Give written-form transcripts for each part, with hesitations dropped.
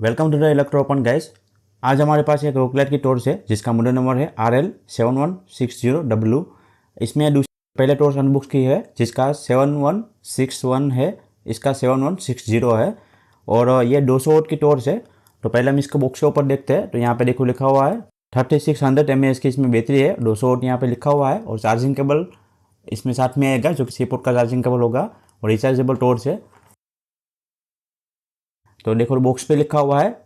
Welcome to the Electro Open guys. आज हमारे पास एक रोकलेट की टॉर्च है जिसका मॉडल नंबर है RL7160W। इसमें पहले टॉर्च अनबॉक्स की है जिसका 7161 है, इसका 7160 है और ये 200 वाट की टॉर्च है। तो पहले हम इसको बॉक्स के ऊपर देखते हैं। तो यहाँ पे देखो लिखा हुआ है 3600 mAh की इसमें बैटरी है, 200 वाट यहाँ पे लिखा हुआ है और चार्जिंग केबल इसमें साथ में आएगा जो कि सी पोर्ट का चार्जिंग केबल होगा और रिचार्जेबल टॉर्च है। तो देखो बॉक्स पे लिखा हुआ है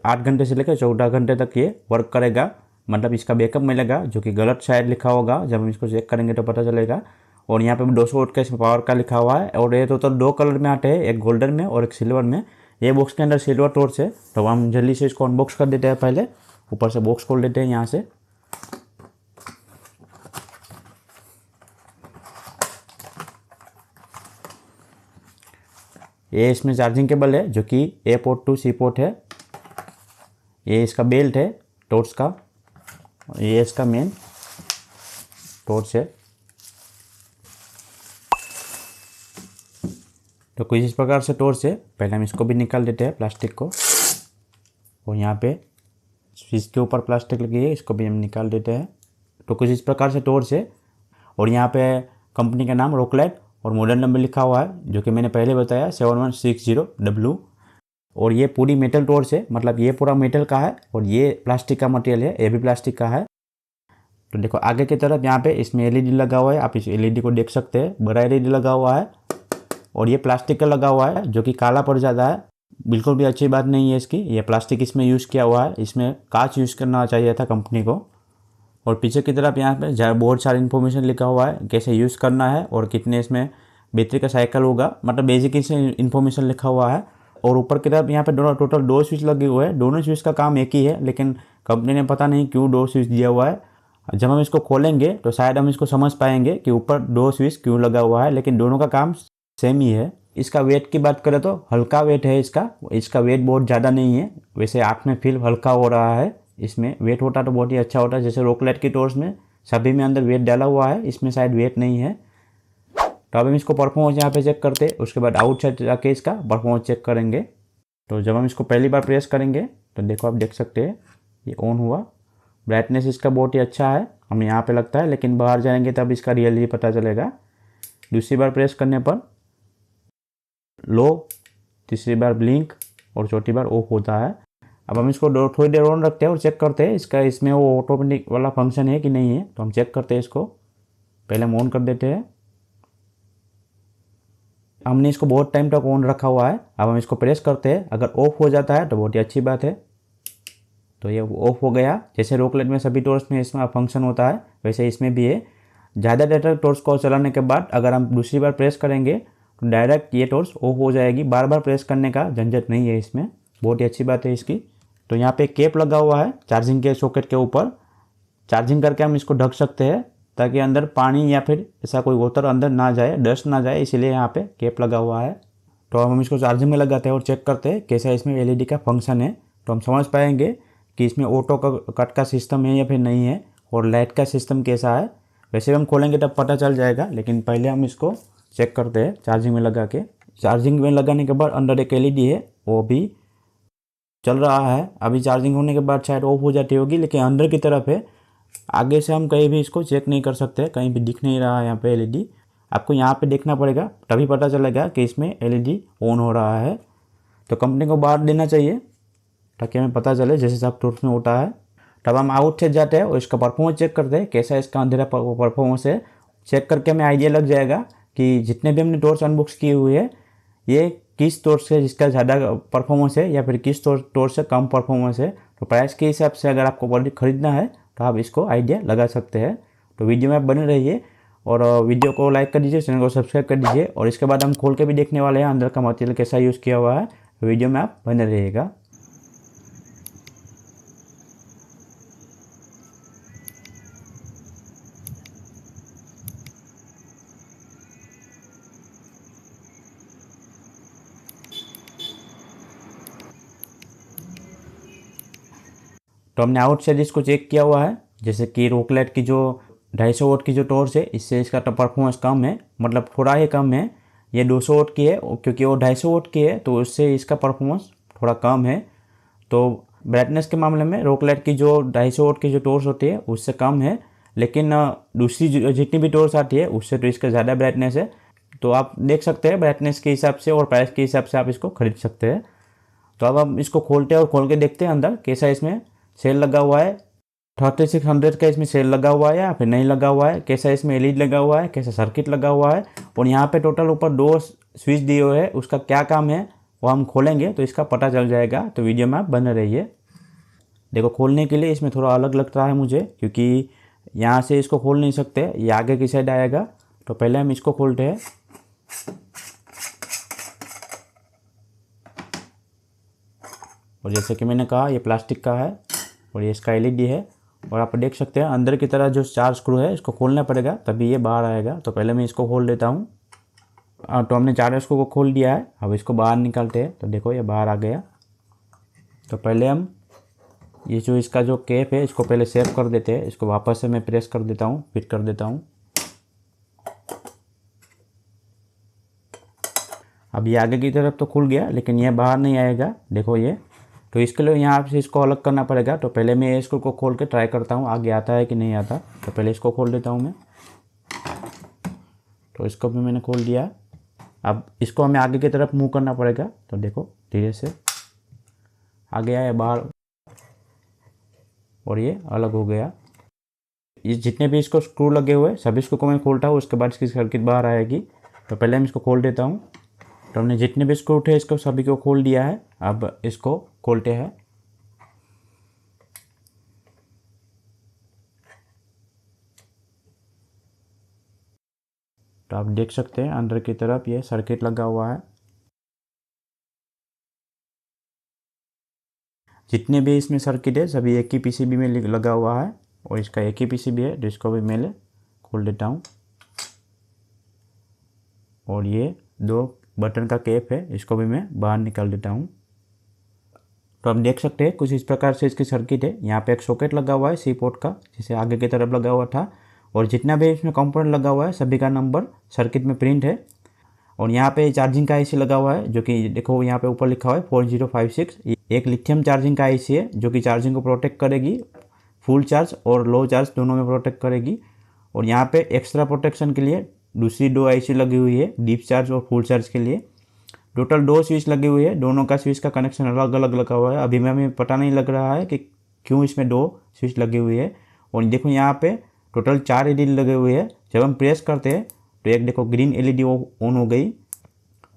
8 घंटे से लेकर 14 घंटे तक ये वर्क करेगा, मतलब इसका बैकअप मिलेगा, जो कि गलत शायद लिखा होगा, जब हम इसको चेक करेंगे तो पता चलेगा। और यहाँ पे 200 वाट का इसमें पावर का लिखा हुआ है और ये टोटल दो कलर में आते हैं, एक गोल्डन में और एक सिल्वर में। ये बॉक्स के अंदर सिल्वर टॉर्च है। तो हम जल्दी से इसको अनबॉक्स कर देते हैं। पहले ऊपर से बॉक्स खोल लेते हैं यहाँ से। ये इसमें चार्जिंग केबल है जो कि ए पोर्ट टू सी पोर्ट है। ये इसका बेल्ट है टॉर्च का, ये इसका मेन टॉर्च है। तो कुछ इस प्रकार से टॉर्च है। पहले हम इसको भी निकाल देते हैं प्लास्टिक को, और यहाँ पे स्विच के ऊपर प्लास्टिक लगी है, इसको भी हम निकाल देते हैं। तो कुछ इस प्रकार से टॉर्च है और यहाँ पे कंपनी का नाम रोकलेट और मॉडल नंबर लिखा हुआ है जो कि मैंने पहले बताया 7160W। और ये पूरी मेटल टॉर्च है, मतलब ये पूरा मेटल का है और ये प्लास्टिक का मटेरियल है, ये भी प्लास्टिक का है। तो देखो आगे की तरफ यहाँ पे इसमें एलईडी लगा हुआ है, आप इस एलईडी को देख सकते हैं, बड़ा एलईडी लगा हुआ है और ये प्लास्टिक का लगा हुआ है जो कि काला पड़ जाता है। बिल्कुल भी अच्छी बात नहीं है इसकी, ये प्लास्टिक इसमें यूज़ किया हुआ है, इसमें कांच यूज़ करना चाहिए था कंपनी को। और पीछे की तरफ यहाँ पे बहुत सारी इन्फॉर्मेशन लिखा हुआ है, कैसे यूज़ करना है और कितने इसमें बैटरी का साइकिल होगा, मतलब बेसिक इसमें इन्फॉर्मेशन लिखा हुआ है। और ऊपर की तरफ यहाँ पे टोटल दो स्विच लगे हुए हैं, दोनों स्विच का काम एक ही है, लेकिन कंपनी ने पता नहीं क्यों दो स्विच दिया हुआ है। जब हम इसको खोलेंगे तो शायद हम इसको समझ पाएंगे कि ऊपर दो स्विच क्यों लगा हुआ है, लेकिन दोनों का काम सेम ही है। इसका वेट की बात करें तो हल्का वेट है इसका वेट बहुत ज़्यादा नहीं है, वैसे आँख में फील हल्का हो रहा है। इसमें वेट होता तो बहुत ही अच्छा होता, जैसे रोकलेट की टॉर्च में सभी में अंदर वेट डाला हुआ है, इसमें शायद वेट नहीं है। तो अब हम इसको परफॉर्मेंस यहाँ पे चेक करते हैं, उसके बाद आउटसाइड जाके इसका परफॉर्मेंस चेक करेंगे। तो जब हम इसको पहली बार प्रेस करेंगे तो देखो आप देख सकते हैं ये ऑन हुआ, ब्राइटनेस इसका बहुत ही अच्छा है, हमें यहाँ पे लगता है, लेकिन बाहर जाएंगे तब इसका रियली पता चलेगा। दूसरी बार प्रेस करने पर लो, तीसरी बार ब्लिंक और चौथी बार ऑफ होता है। अब हम इसको थोड़ी देर ऑन रखते हैं और चेक करते हैं इसमें वो ऑटोमेटिक वाला फंक्शन है कि नहीं है। तो हम चेक करते हैं इसको, पहले हम ऑन कर देते हैं। हमने इसको बहुत टाइम तक ऑन रखा हुआ है। अब हम इसको प्रेस करते हैं, अगर ऑफ हो जाता है तो बहुत ही अच्छी बात है। तो ये ऑफ हो गया। जैसे रोकलेट में सभी टॉर्च में इसमें फंक्शन होता है, वैसे इसमें भी है। ज़्यादा देर टॉर्च को चलाने के बाद अगर हम दूसरी बार प्रेस करेंगे तो डायरेक्ट ये टॉर्च ऑफ हो जाएगी, बार बार प्रेस करने का झंझट नहीं है इसमें, बहुत ही अच्छी बात है इसकी। तो यहाँ पे केप लगा हुआ है चार्जिंग के सॉकेट के ऊपर, चार्जिंग करके हम इसको ढक सकते हैं ताकि अंदर पानी या फिर ऐसा कोई वोटर अंदर ना जाए, डस्ट ना जाए, इसीलिए यहाँ पे केप लगा हुआ है। तो अब हम इसको चार्जिंग में लगाते हैं और चेक करते हैं कैसा इसमें एलईडी का फंक्शन है। तो हम समझ पाएंगे कि इसमें ऑटो का कट का सिस्टम है या फिर नहीं है और लाइट का सिस्टम कैसा है। वैसे हम खोलेंगे तब पता चल जाएगा, लेकिन पहले हम इसको चेक करते हैं चार्जिंग में लगा के। चार्जिंग में लगाने के बाद अंदर एक एलईडी है, वो भी चल रहा है। अभी चार्जिंग होने के बाद शायद ऑफ हो जाती होगी, लेकिन अंदर की तरफ है, आगे से हम कहीं भी इसको चेक नहीं कर सकते, कहीं भी दिख नहीं रहा है यहाँ पे एलईडी। आपको यहाँ पे देखना पड़ेगा तभी पता चलेगा कि इसमें एलईडी ऑन हो रहा है। तो कंपनी को बाहर देना चाहिए ताकि हमें पता चले जैसे सब टॉर्च में होता है। तब हम आउट से जाते हैं और इसका परफॉर्मेंस चेक करते हैं कैसा इसका अंधेरा परफॉर्मेंस है। चेक करके हमें आइडिया लग जाएगा कि जितने भी हमने टॉर्च अनबॉक्स किए हुए हैं ये किस टॉर्च से जिसका ज़्यादा परफॉर्मेंस है या फिर किस टॉर्च से कम परफॉर्मेंस है। तो प्राइस के हिसाब से अगर आपको खरीदना है तो आप इसको आइडिया लगा सकते हैं। तो वीडियो में आप बने रहिए और वीडियो को लाइक कर दीजिए, चैनल को सब्सक्राइब कर दीजिए। और इसके बाद हम खोल के भी देखने वाले हैं अंदर का मटेरियल कैसा यूज़ किया हुआ है। तो वीडियो में आप बने रहिएगा। तो हमने आउटसाइड इसको चेक किया हुआ है, जैसे कि रोकलेट की जो 250 वाट की जो टॉर्च है इससे इसका परफॉर्मेंस कम है, मतलब थोड़ा ही कम है। ये 200 वाट की है, क्योंकि वो 250 वाट की है तो उससे इसका परफॉर्मेंस थोड़ा कम है। तो ब्राइटनेस के मामले में रोकलाइट की जो 250 वोट की जो टॉर्च होती है उससे कम है, लेकिन दूसरी जितनी भी टॉर्च आती है उससे तो इसका ज़्यादा ब्राइटनेस है। तो आप देख सकते हैं ब्राइटनेस के हिसाब से और प्राइस के हिसाब से आप इसको खरीद सकते हैं। तो अब हम इसको खोलते हैं और खोल के देखते हैं अंदर कैसा इसमें सेल लगा हुआ है। 3600 का इसमें सेल लगा हुआ है या फिर नहीं लगा हुआ है, कैसा इसमें एलईडी लगा हुआ है, कैसा सर्किट लगा हुआ है, और यहाँ पे टोटल ऊपर 2 स्विच दिए हुए हैं, उसका क्या काम है वो हम खोलेंगे तो इसका पता चल जाएगा। तो वीडियो में आप बने रहिए। देखो खोलने के लिए इसमें थोड़ा अलग लग रहा है मुझे, क्योंकि यहाँ से इसको खोल नहीं सकते, ये आगे की साइड आएगा। तो पहले हम इसको खोलते हैं। और जैसे कि मैंने कहा ये प्लास्टिक का है और ये इसका एलईडी है। और आप देख सकते हैं अंदर की तरह जो 4 स्क्रू है इसको खोलना पड़ेगा तभी ये बाहर आएगा। तो पहले मैं इसको खोल देता हूँ। तो हमने 4 स्क्रू को खोल दिया है, अब इसको बाहर निकालते हैं। तो देखो ये बाहर आ गया। तो पहले हम ये जो इसका जो कैप है इसको पहले सेव कर देते हैं। इसको वापस से मैं प्रेस कर देता हूँ, फिट कर देता हूँ। अब ये आगे की तरफ तो खुल गया, लेकिन ये बाहर नहीं आएगा, देखो ये। तो इसके लिए यहाँ से इसको अलग करना पड़ेगा। तो पहले मैं इसको खोल के ट्राई करता हूँ आगे आता है कि नहीं आता। तो पहले इसको खोल देता हूँ मैं। तो इसको भी मैंने खोल दिया। अब इसको हमें आगे की तरफ मूव करना पड़ेगा। तो देखो धीरे से आ गया है बाहर और ये अलग हो गया। ये जितने भी इसको स्क्रू लगे हुए सभी इसको मैं खोलता हूँ, उसके बाद इसकी सर्किट बाहर आएगी। तो पहले हम इसको खोल देता हूँ। तो हमने जितने भी स्क्रू थे इसको सभी को खोल दिया है। अब इसको खोलते हैं। तो आप देख सकते हैं अंदर की तरफ ये सर्किट लगा हुआ है। जितने भी इसमें सर्किट है सभी एक ही पीसीबी में लगा हुआ है और इसका एक ही पीसीबी है, जिसको भी मैं खोल देता हूँ। और ये 2 बटन का कैप है, इसको भी मैं बाहर निकाल देता हूँ। तो आप देख सकते हैं कुछ इस प्रकार से इसकी सर्किट है। यहाँ पे एक सॉकेट लगा हुआ है सी पोर्ट का, जिसे आगे की तरफ लगा हुआ था। और जितना भी इसमें कंपोनेंट लगा हुआ है सभी का नंबर सर्किट में प्रिंट है। और यहाँ पे चार्जिंग का आईसी लगा हुआ है, जो कि देखो यहाँ पे ऊपर लिखा हुआ है 4056। एक लिथियम चार्जिंग का आईसी है जो कि चार्जिंग को प्रोटेक्ट करेगी, फुल चार्ज और लो चार्ज दोनों में प्रोटेक्ट करेगी। और यहाँ पे एक्स्ट्रा प्रोटेक्शन के लिए दूसरी 2 आईसी लगी हुई है, डीप चार्ज और फुल चार्ज के लिए। टोटल 2 स्विच लगे हुए हैं, दोनों का स्विच का कनेक्शन अलग अलग लगा हुआ है। अभी हमें पता नहीं लग रहा है कि क्यों इसमें 2 स्विच लगे हुए हैं। और देखो यहाँ पे टोटल 4 एलईडी लगे हुए हैं। जब हम प्रेस करते हैं तो एक देखो ग्रीन एलईडी ऑन हो गई,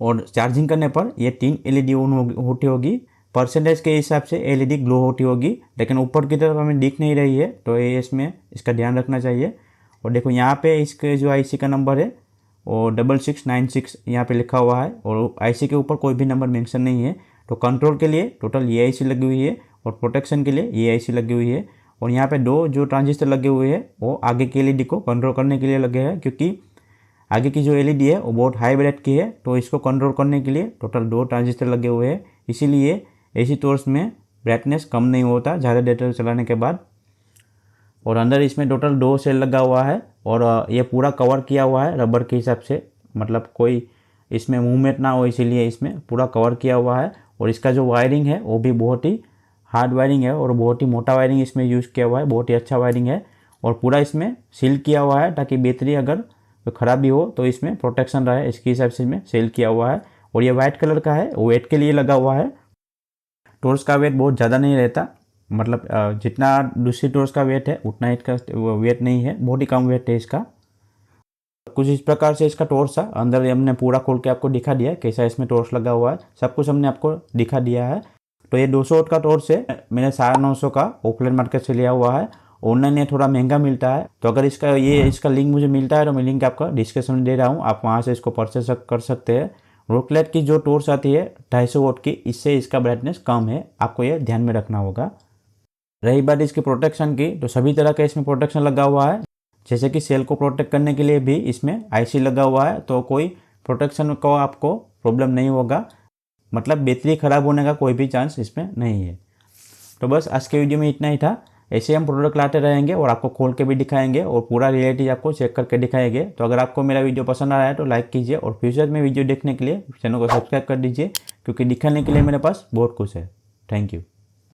और चार्जिंग करने पर ये 3 एलईडी ऑन होती होगी। परसेंटेज के हिसाब से एलईडी ग्लो होती होगी, लेकिन ऊपर की तरफ हमें दिख नहीं रही है। तो ये इसमें इसका ध्यान रखना चाहिए। और देखो यहाँ पे इसके जो आईसी का नंबर है वो 6696 यहाँ पे लिखा हुआ है, और आईसी के ऊपर कोई भी नंबर मेंशन नहीं है। तो कंट्रोल के लिए टोटल ये आईसी लगी हुई है और प्रोटेक्शन के लिए ये आईसी लगी हुई है। और यहाँ पे 2 जो ट्रांजिस्टर लगे हुए हैं वो आगे के एलईडी को कंट्रोल करने के लिए लगे हैं, क्योंकि आगे की जो एलईडी है वो बहुत हाई ब्राइट की है। तो इसको कंट्रोल करने के लिए टोटल 2 ट्रांजिस्टर लगे हुए हैं। इसीलिए एसी टॉर्च में ब्राइटनेस कम नहीं होता ज़्यादा देर चलाने के बाद। और अंदर इसमें टोटल 2 सेल लगा हुआ है, और ये पूरा कवर किया हुआ है रबर के हिसाब से, मतलब कोई इसमें मूवमेंट ना हो, इसीलिए इसमें पूरा कवर किया हुआ है। और इसका जो वायरिंग है वो भी बहुत ही हार्ड वायरिंग है और बहुत ही मोटा वायरिंग इसमें यूज़ किया हुआ है, बहुत ही अच्छा वायरिंग है। और पूरा इसमें सील किया हुआ है ताकि बैटरी अगर ख़राबी हो तो इसमें प्रोटेक्शन रहे, इसके हिसाब से इसमें सेल किया हुआ है। और ये वाइट कलर का है, वो वेट के लिए लगा हुआ है। टॉर्च का वेट बहुत ज़्यादा नहीं रहता, मतलब जितना दूसरी टॉर्च का वेट है उतना इसका वेट नहीं है, बहुत ही कम वेट है इसका। कुछ इस प्रकार से इसका टॉर्च था। अंदर हमने पूरा खोल के आपको दिखा दिया कैसा इसमें टॉर्च लगा हुआ है, सब कुछ हमने आपको दिखा दिया है। तो ये 200 वाट का टॉर्च है, मैंने 950 का ऑफलाइन मार्केट से लिया हुआ है। ऑनलाइन ये थोड़ा महंगा मिलता है। तो अगर इसका लिंक मुझे मिलता है तो मैं लिंक आपका डिस्क्रिप्शन में दे रहा हूँ, आप वहाँ से इसको परचेस कर सकते हैं। रोकलाइट की जो टॉर्च आती है 250 वाट की, इससे इसका ब्राइटनेस कम है, आपको ये ध्यान में रखना होगा। रही बात इसकी प्रोटेक्शन की, तो सभी तरह का इसमें प्रोटेक्शन लगा हुआ है। जैसे कि सेल को प्रोटेक्ट करने के लिए भी इसमें आईसी लगा हुआ है, तो कोई प्रोटेक्शन को आपको प्रॉब्लम नहीं होगा, मतलब बैटरी ख़राब होने का कोई भी चांस इसमें नहीं है। तो बस आज के वीडियो में इतना ही था। ऐसे हम प्रोडक्ट लाते रहेंगे और आपको खोल के भी दिखाएंगे और पूरा रियलिटी आपको चेक करके दिखाएंगे। तो अगर आपको मेरा वीडियो पसंद आ रहा है तो लाइक कीजिए, और फ्यूचर में वीडियो देखने के लिए चैनल को सब्सक्राइब कर दीजिए, क्योंकि दिखाने के लिए मेरे पास बहुत कुछ है। Thank you.